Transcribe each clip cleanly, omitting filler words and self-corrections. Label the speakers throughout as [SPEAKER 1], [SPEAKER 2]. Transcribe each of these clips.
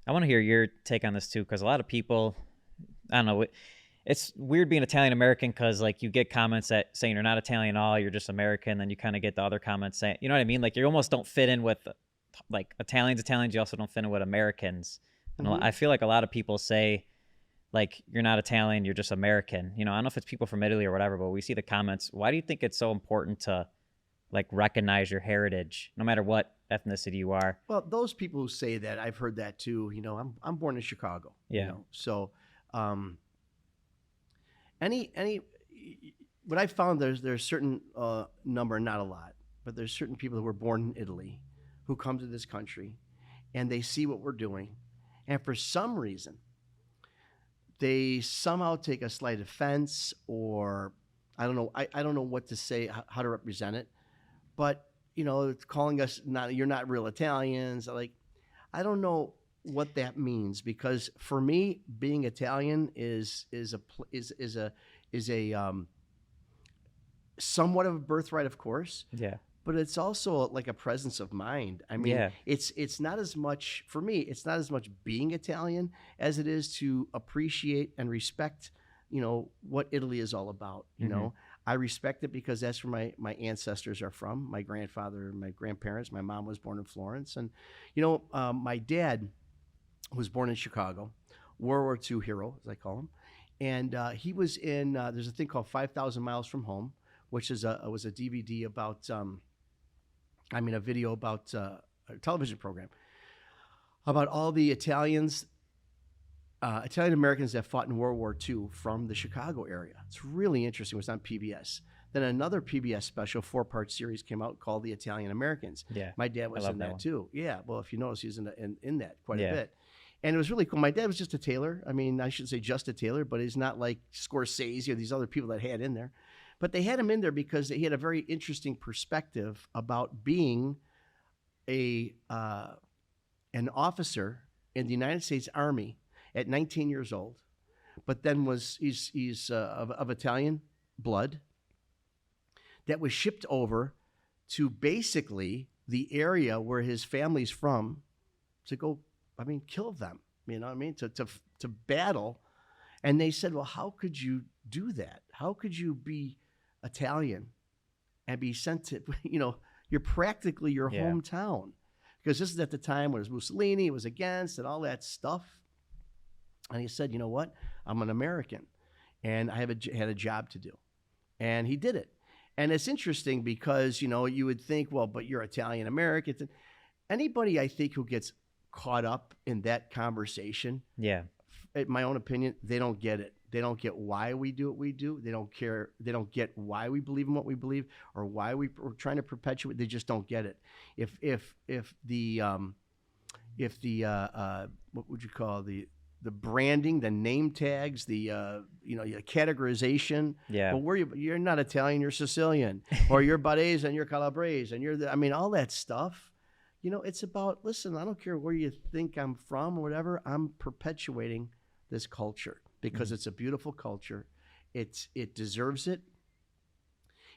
[SPEAKER 1] I want to hear your take on this too, because a lot of people, I don't know, it's weird being Italian American because like you get comments that saying you're not Italian at all, you're just American. Then you kind of get the other comments saying, you know what I mean? Like you almost don't fit in with like Italians. You also don't fit in with Americans. And
[SPEAKER 2] Hmm.
[SPEAKER 1] I feel like a lot of people say like you're not Italian, you're just American. I don't know if it's people from Italy or whatever, but we see the comments. Why do you think it's so important to like recognize your heritage, no matter what ethnicity you are?
[SPEAKER 2] Well, those people who say that, I've heard that too. I'm born in Chicago.
[SPEAKER 1] Yeah.
[SPEAKER 2] So um, any what I found, there's certain number, not a lot, but there's certain people who were born in Italy who come to this country and they see what we're doing, and for some reason they somehow take a slight offense, or I don't know. I don't know what to say, how to represent it, but it's calling us, not, you're not real Italians. Like, I don't know what that means, because for me, being Italian is a somewhat of a birthright, of course,
[SPEAKER 1] Yeah.
[SPEAKER 2] but it's also like a presence of mind. I mean,
[SPEAKER 1] Yeah.
[SPEAKER 2] it's not as much for me. It's not as much being Italian as it is to appreciate and respect, what Italy is all about.
[SPEAKER 1] Hmm.
[SPEAKER 2] I respect it because that's where my ancestors are from. My grandfather, my grandparents. My mom was born in Florence, and my dad was born in Chicago, World War II hero, as I call him, and he was in. There's a thing called 5,000 Miles from Home, which was a DVD about. A video about a television program about all the Italian Americans that fought in World War II from the Chicago area. It's really interesting. It was on PBS. Then another PBS special 4-part series came out called The Italian Americans.
[SPEAKER 1] Yeah.
[SPEAKER 2] My dad
[SPEAKER 1] I
[SPEAKER 2] was
[SPEAKER 1] love
[SPEAKER 2] in
[SPEAKER 1] that
[SPEAKER 2] that
[SPEAKER 1] one.
[SPEAKER 2] too. Yeah. Well, if you notice, he was in that quite a
[SPEAKER 1] Yeah.
[SPEAKER 2] bit. And it was really cool. My dad was just a tailor. I mean, I shouldn't say just a tailor, but he's not like Scorsese or these other people that had in there. But they had him in there because he had a very interesting perspective about being a an officer in the United States Army at 19 years old, but then he's of Italian blood, that was shipped over to basically the area where his family's from, to go, kill them. You know what I mean? To battle. And they said, well, how could you do that? How could you be Italian and be sent to, you're practically your
[SPEAKER 1] Yeah.
[SPEAKER 2] hometown? Because this is at the time when it was Mussolini, it was against, and all that stuff. And he said, you know what? I'm an American, and I had a job to do. And he did it. And it's interesting because, you would think, well, but you're Italian American. Anybody, I think, who gets caught up in that conversation,
[SPEAKER 1] Yeah.
[SPEAKER 2] in my own opinion, they don't get it. They don't get why we do what we do. They don't care. They don't get why we believe in what we believe, or why we're trying to perpetuate. They just don't get it. If the what would you call the branding, the name tags, the categorization.
[SPEAKER 1] Yeah.
[SPEAKER 2] Well, you're not Italian, you're Sicilian, or you're Barese and you're Calabrese, and all that stuff. It's about, listen, I don't care where you think I'm from or whatever. I'm perpetuating this culture because it's a beautiful culture. It deserves it.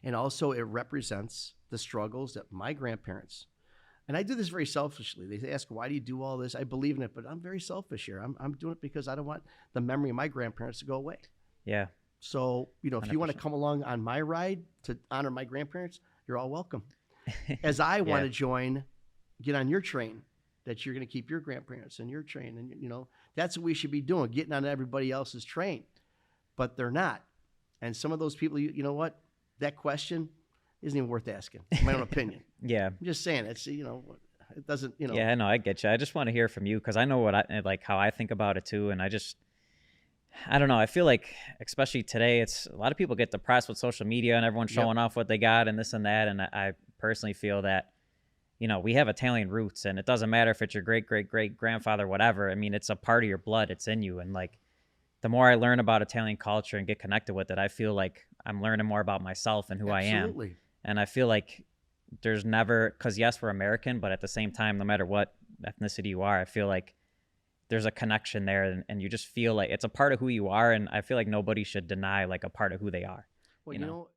[SPEAKER 2] And also it represents the struggles that my grandparents, and I do this very selfishly. They ask, why do you do all this? I believe in it, but I'm very selfish here. I'm doing it because I don't want the memory of my grandparents to go away.
[SPEAKER 1] Yeah.
[SPEAKER 2] So, if you want to
[SPEAKER 1] 100%.
[SPEAKER 2] come along on my ride to honor my grandparents, you're all welcome. As I want to get on your train, that you're going to keep your grandparents and your train. And, that's what we should be doing, getting on everybody else's train. But they're not. And some of those people, you know what? That question isn't even worth asking, in my own opinion.
[SPEAKER 1] Yeah.
[SPEAKER 2] I'm just saying, it doesn't,
[SPEAKER 1] Yeah, I know. I get you. I just want to hear from you because I know how I think about it too. And I don't know. I feel like, especially today, it's a lot of people get depressed with social media and everyone showing off what they got and this and that. And I personally feel that, we have Italian roots, and it doesn't matter if it's your great, great, great grandfather, whatever. I mean, it's a part of your blood. It's in you. And like, the more I learn about Italian culture and get connected with it, I feel like I'm learning more about myself and who I am.
[SPEAKER 2] Absolutely.
[SPEAKER 1] And I feel like there's never, because yes, we're American, but at the same time, no matter what ethnicity you are, I feel like there's a connection there, and you just feel like it's a part of who you are. And I feel like nobody should deny like a part of who they are.
[SPEAKER 2] Well,